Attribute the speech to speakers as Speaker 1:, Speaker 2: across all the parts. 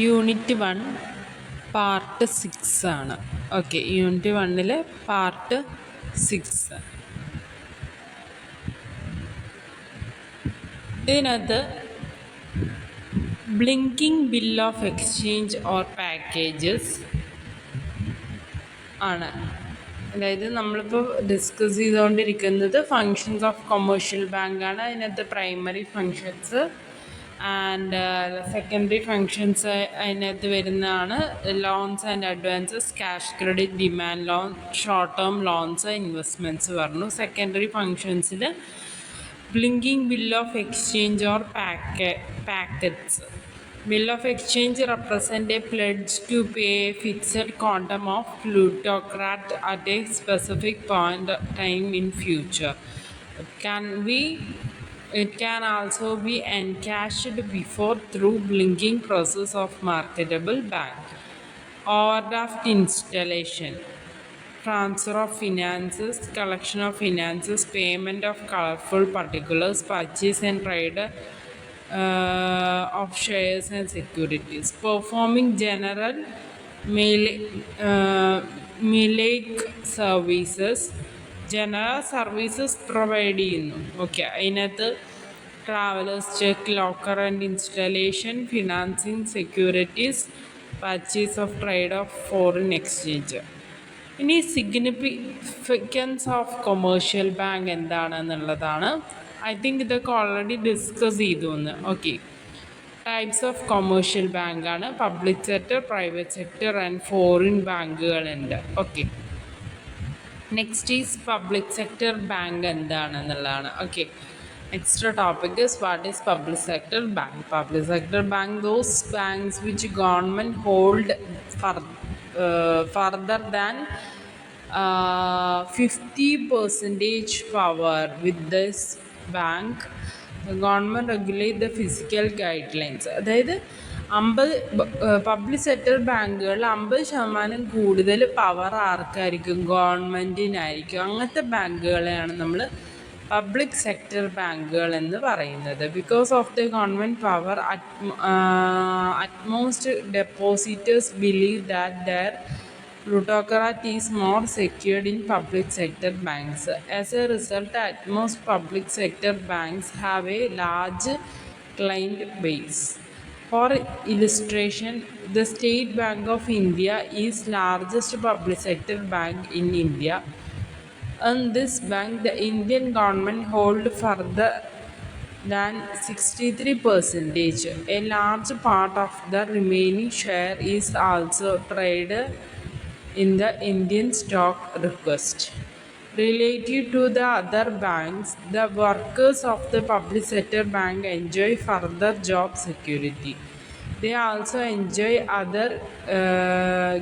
Speaker 1: Unit 1 part 6 ആണ്. Okay, unit 1 part 6. ഇതിനകത്ത് blinking bill of exchange or packages ആണ്. അതായത് നമ്മളിപ്പോൾ ഡിസ്കസ് ചെയ്തുകൊണ്ടിരിക്കുന്നത് ഫങ്ഷൻസ് ഓഫ് കൊമേഴ്ഷ്യൽ ബാങ്കാണ്. അതിനകത്ത് primary functions and secondary functions അതിനകത്ത് വരുന്നതാണ്. Loans and advances, cash credit, demand loan, short term loans, investments പറഞ്ഞു. സെക്കൻഡറി ഫങ്ഷൻസിൽ ബ്ലിങ്കിങ് bill of exchange or packets. Bill of exchange represents a pledge to pay a fixed quantum of plutocrat at a specific point of time in future. It can also be encashed before through blinking process of marketable bank. Overdraft installation, transfer of finances, collection of finances, payment of colorful particulars, purchase and trade of shares and securities, performing general mailake services. General services provide ചെയ്യുന്നു. Okay, അതിനകത്ത് travellers cheque, locker and installation, financing securities, purchase of trade of foreign exchange. ഇനി significance of commercial bank എന്താണെന്നുള്ളതാണ്. I think ഇതൊക്കെ already discuss ചെയ്തു എന്ന്. Okay, types of commercial ബാങ്കാണ്. Public sector, private sector and foreign ബാങ്കുകളുണ്ട്. Okay, next is public sector bank എന്താണെന്നുള്ളതാണ്. Okay, next topic is what is public sector bank. Public sector bank those banks which government hold further than 50% power. With this bank, the government regulate the physical guidelines. അതായത് public sector ബാങ്കുകളിൽ 50% കൂടുതൽ power ആർക്കായിരിക്കും? ഗവൺമെൻറ്റിനായിരിക്കും. അങ്ങനത്തെ ബാങ്കുകളെയാണ് നമ്മൾ public sector ബാങ്കുകൾ എന്ന് പറയുന്നത്. Because of the government power, utmost depositors believe that there plutocrat is more secured in public sector banks. As a result, at most public sector banks have a large client base. For illustration, the State Bank of India is largest public sector bank in India. In this bank, the Indian government hold further than 63%. A large part of the remaining share is also traded in the Indian stock request. Related to the other banks, the workers of the public sector bank enjoy further job security. They also enjoy other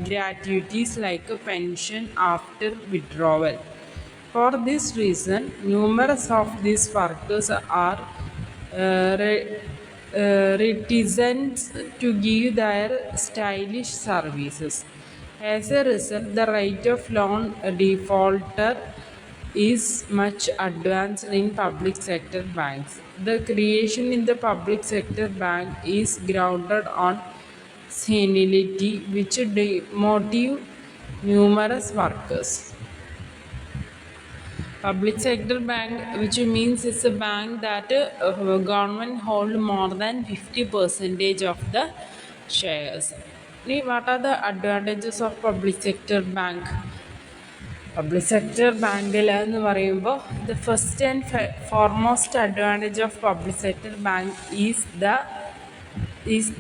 Speaker 1: gratuities like a pension after withdrawal. For this reason, numerous of these workers are reticent to give their stylish services. As a result, the rate of loan defaulter is much advanced in public sector banks. The creation in the public sector bank is grounded on senility, which demotive numerous workers. Public sector bank, which means it's a bank that government hold more than 50% of the shares. What are the advantages of public sector bank? Public sector bank എന്ന് പറയുമ്പോൾ the first and foremost advantage of public sector bank is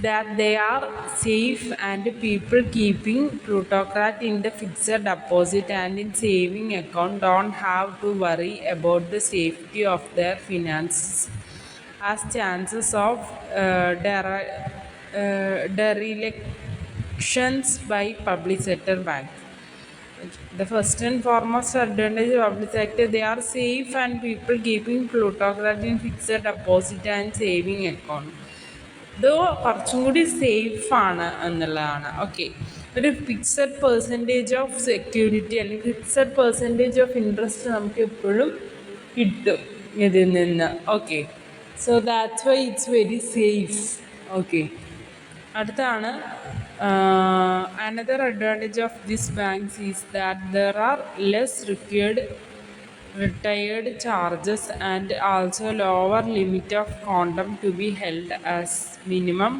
Speaker 1: that they are safe, and people keeping plutocrat in the fixed deposit and in saving account don't have to worry about the safety of their finances, as chances of derelictions by public sector bank. The first and foremost advantage of public sector, they are safe, and people keeping plutocrat in fixed deposit and saving account. ഇത് കുറച്ചും കൂടി സേഫാണ് എന്നുള്ളതാണ്. Okay, ഒരു fixed percentage of security അല്ലെങ്കിൽ fixed percentage of interest നമുക്ക് എപ്പോഴും കിട്ടും ഇതിൽ നിന്ന്. Okay, so that's why it's very safe. Okay, അടുത്താണ് another advantage of these banks is that there are less required retired charges and also lower limit of quantum to be held as minimum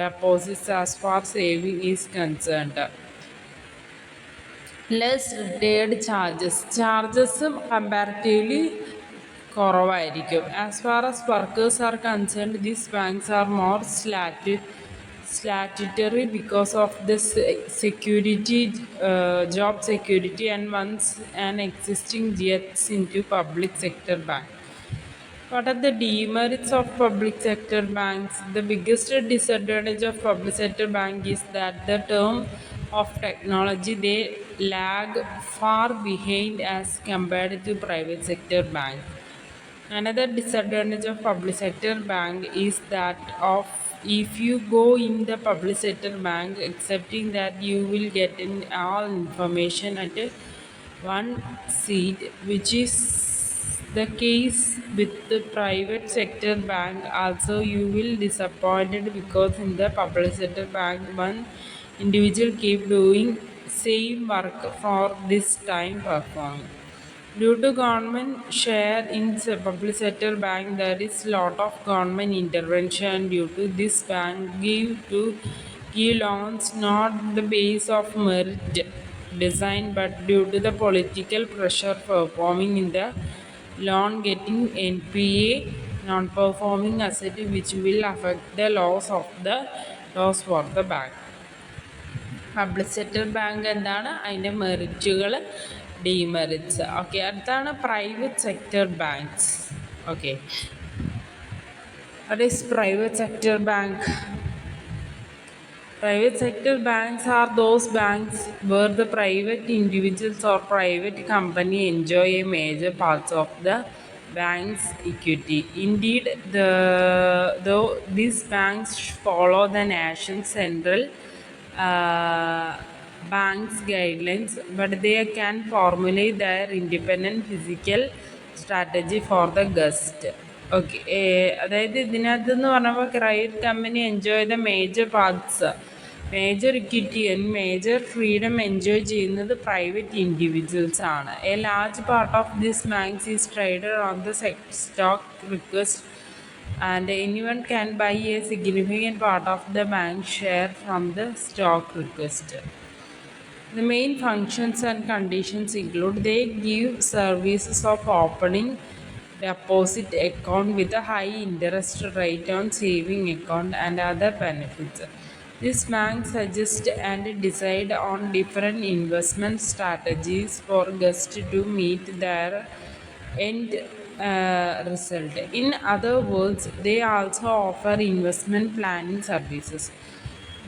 Speaker 1: deposits as far saving is concerned. Less retired chargesസും comparatively കുറവായിരിക്കും. As far as workers are concerned, these banks are more statutory because of the security, job security, and once an existing gets into public sector bank. What are the demerits of public sector banks? The biggest disadvantage of public sector bank is that the term of technology they lag far behind as compared to private sector bank. Another disadvantage of public sector bank is that of if you go in the public sector bank accepting that you will get in all information at one seat, which is the case with the private sector bank. Also you will disappointed because in the public sector bank one individual keep doing same work for this time performing. Due to government share in public sector bank, there is lot of government intervention. Due to this bank give loans not the base of merit design but due to the political pressure performing in the loan getting NPA non-performing asset, which will affect the loss for the bank. Public sector bank എന്താണ് അതിൻ്റെ മെറിറ്റുകൾ demerits. Okay, അടുത്താണ് private sector banks. Okay, what is private sector bank? Private sector banks are those banks where the private individuals or private company enjoy a major parts of the bank's equity. Indeed, though these banks follow the national central bank's guidelines, but they can formulate their independent fiscal strategy for the guest. Okay, അതായത് ഇതിനകത്തെന്ന് പറഞ്ഞപ്പോൾ private company enjoy the major parts, major equity and major freedom enjoy ചെയ്യുന്നത് private individuals ആണ്. A large part of this banks is traded on the stock request and anyone can buy a significant part of the bank share from the stock request. The main functions and conditions include they give services of opening deposit account with a high interest rate on saving account and other benefits. This bank suggest and decide on different investment strategies for guests to meet their end result. In other words, they also offer investment planning services.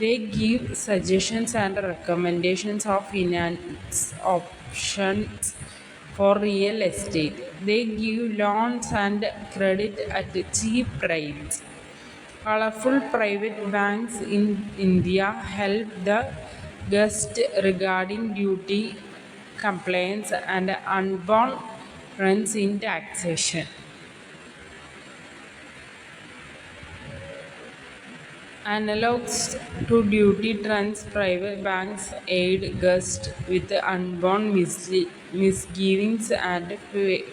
Speaker 1: They give suggestions and recommendations of finance options for real estate. They give loans and credit at cheap rates. Colorful private banks in India help the guest regarding duty, compliance, and unborn runs in taxation. Analogs to duty trends, private banks aid guests with unborn misgivings and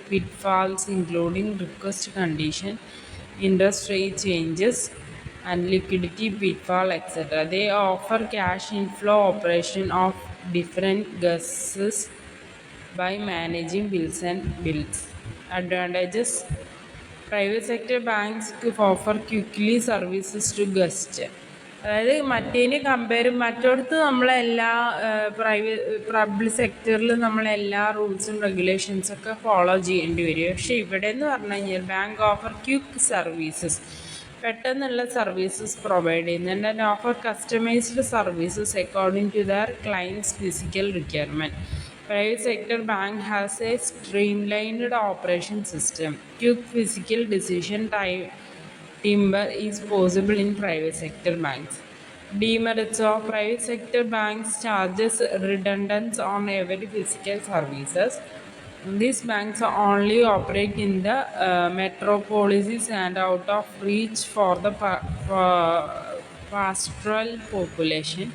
Speaker 1: pitfalls, including request condition, interest rate changes, and liquidity pitfall, etc. They offer cash inflow operation of different guests by managing bills and bills. Advantages: private sector banks offer quickly services to guest. അതായത് മറ്റേതിന് മറ്റോടത്ത് നമ്മളെല്ലാ public സെക്ടറിൽ നമ്മളെല്ലാ റൂൾസും റെഗുലേഷൻസൊക്കെ follow ചെയ്യേണ്ടി വരും. പക്ഷേ ഇവിടെ എന്ന് പറഞ്ഞു കഴിഞ്ഞാൽ ബാങ്ക് ഓഫർ ക്വിക്ക് സർവീസസ്, പെട്ടെന്നുള്ള സർവീസസ് പ്രൊവൈഡ് ചെയ്യുന്നുണ്ട്. And offer customised services according to their clients physical requirement. Private sector bank has a streamlined operation system. Quick physical decision timber is possible in private sector banks. Demerits of private sector banks charges redundant on every physical services. These banks only operate in the metropolises and out of reach for the pastoral population.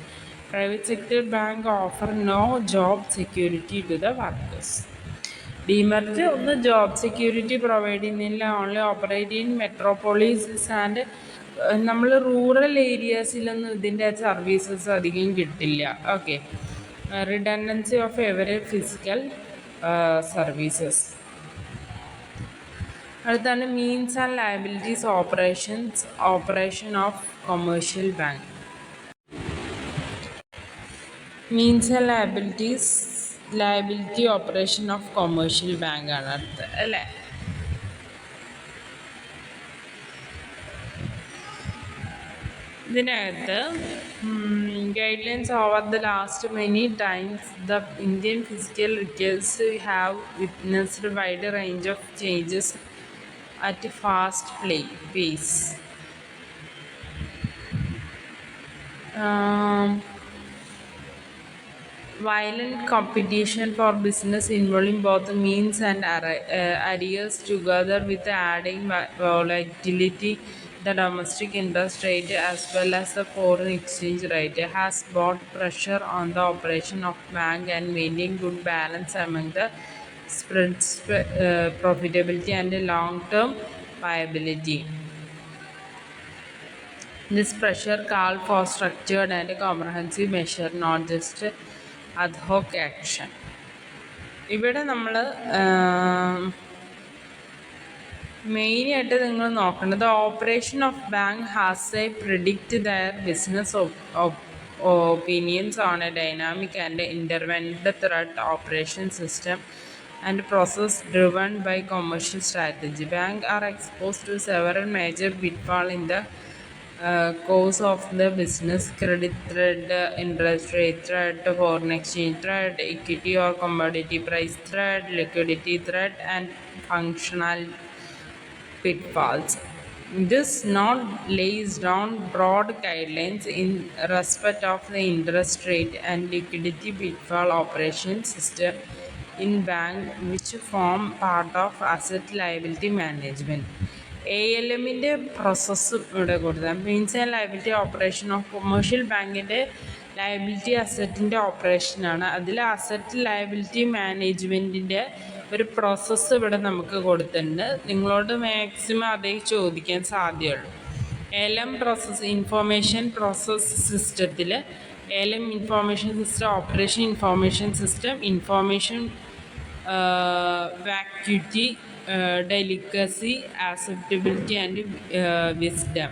Speaker 1: Private sector bank offer no job security to the workers. Demerge ഒന്ന് job security provide ചെയ്യുന്നില്ല, only operate in metropolises and നമ്മൾ rural ഏരിയാസിലൊന്നും ഇതിൻ്റെ services അധികം കിട്ടില്ല. Okay, redundancy of every physical services. അടുത്താണ് means and liabilities operation of commercial bank. Means and liability operation of commercial bank ആണ് അടുത്ത് അല്ലേ. ഇതിനകത്ത് guidelines over the last many times the Indian physical retails have witnessed wide range of changes at a fast pace. Violent competition for business involving both means and arrears, together with adding volatility, the domestic interest rate as well as the foreign exchange rate, has brought pressure on the operation of bank and maintain good balance among the spreads, profitability and long-term viability. This pressure calls for structured and comprehensive measure, not just ad hoc action. ഇവിടെ നമ്മൾ മെയിനായിട്ട് നിങ്ങൾ നോക്കേണ്ടത് operation of bank has a predict their business opinions on a dynamic and intervened threat operation system and process driven by commercial strategy. Banks are exposed to several major pitfalls in the course of the business: credit threat, interest rate threat, foreign exchange threat, equity or commodity price threat, liquidity threat, and functional pitfalls. This note lays down broad guidelines in respect of the interest rate and liquidity pitfall operation system in bank, which form part of asset liability management. ALMൻ്റെ process ഇവിടെ കൊടുത്താൽ means and liability operation of commercial ബാങ്കിൻ്റെ liability അസറ്റിൻ്റെ ഓപ്പറേഷനാണ്. അതിൽ asset liability മാനേജ്മെൻറ്റിൻ്റെ ഒരു process ഇവിടെ നമുക്ക് കൊടുത്തിട്ടുണ്ട്. നിങ്ങളോട് മാക്സിമം അതേ ചോദിക്കാൻ സാധ്യതയുള്ളൂ. ALM പ്രോസസ്സ് ഇൻഫോർമേഷൻ പ്രോസസ് സിസ്റ്റത്തിൽ ALM information system, operation information system, information vacuity, delicacy, acceptability and wisdom.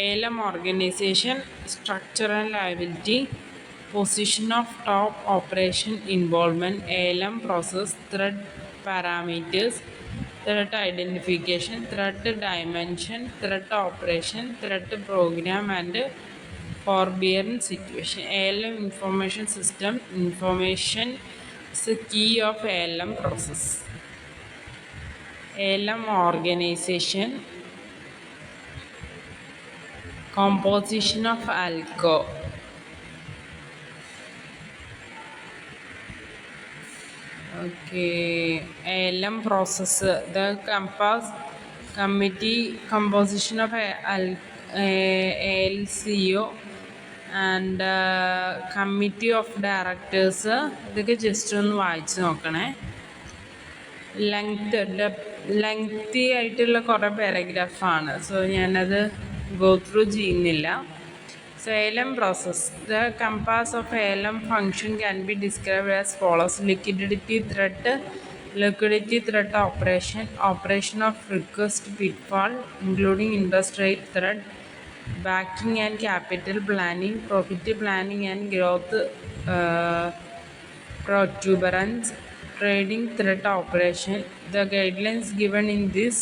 Speaker 1: ALM organization, structure and liability, position of top operation involvement, ALM process, threat parameters, threat identification, threat dimension, threat operation, threat program and forbearance situation. ALM information system, information is the key of ALM process. ALM organization, composition of ALCO. Okay, ALM process, the committee composition of ALCO and committee of directors. ഇതൊക്കെ just ഒന്ന് വായിച്ച് നോക്കണേ. Lengthy ആയിട്ടുള്ള കുറേ പാരഗ്രാഫാണ്, so ഞാനത് go through ചെയ്യുന്നില്ല. So ALM process, the compass of ALM function can be described as follows: liquidity threat operation, operation of request pitfall including interest rate threat, backing and capital planning, profit planning and growth protuberance, trading threat operation. The guidelines given in this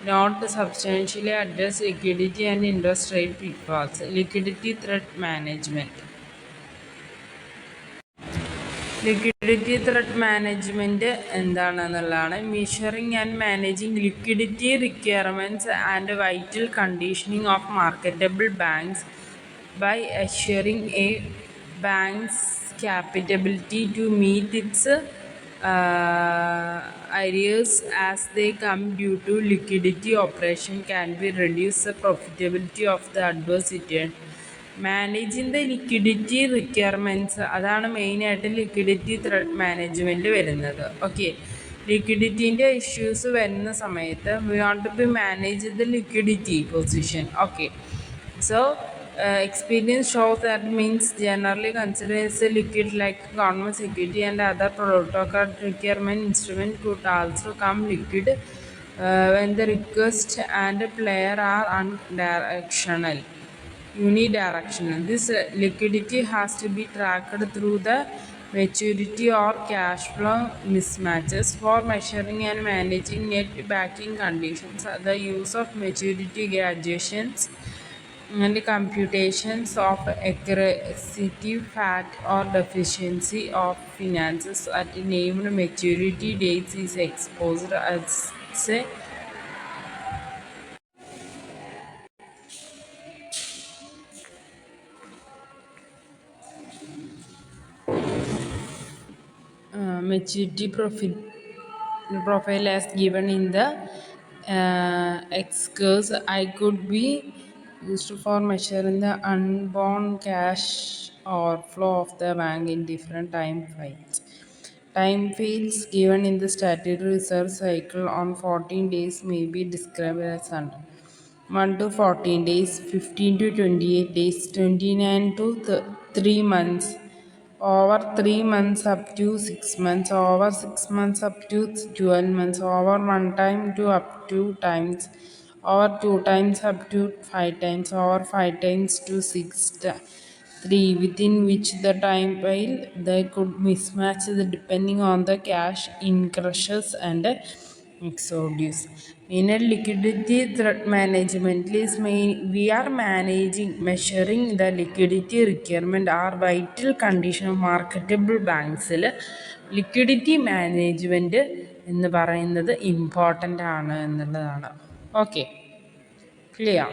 Speaker 1: note substantially address liquidity and interest rate pitfalls. Liquidity threat management. Liquidity threat management എന്താണെന്നുള്ളതാണ്. Measuring and managing liquidity requirements and vital conditioning of marketable banks by assuring a banks capability to meet its arrears as they come due to liquidity operation can be reduce the profitability of the adverse situation. Managing the liquidity requirements അതാണ് മെയിനായിട്ട് liquidity thread management വരുന്നത്. Okay, ലിക്വിഡിറ്റീൻ്റെ issues വരുന്ന സമയത്ത് we want to be manage the liquidity position. Okay, so experience shows that means generally considers a liquid like government security and other protocol requirement instrument could also come liquid when the request and player are unidirectional. This liquidity has to be tracked through the maturity or cash flow mismatches. For measuring and managing net backing conditions, the use of maturity graduations and computations of accuracy, fat or deficiency of finances at named maturity dates is exposed as a maturity profile as given in the excurse. I could be used for measuring the unborn cash or flow of the bank in different time files. Time fields given in the statutory reserve cycle on 14 days may be described as under 1 to 14 days, 15 to 28 days, 29 to 3 months, over 3 months up to 6 months, over 6 months up to 12 months, over 1 time to up to times, over 2 times up to 5 times, over 5 times to 3, within which the time while they could mismatch depending on the cash increases and exodus. In a liquidity threat management is we are measuring the liquidity requirement are vital condition of marketable banks. Liquidity management എന്ന് പറയുന്നത് important ആണ് എന്നുള്ളതാണ്. Okay, clear?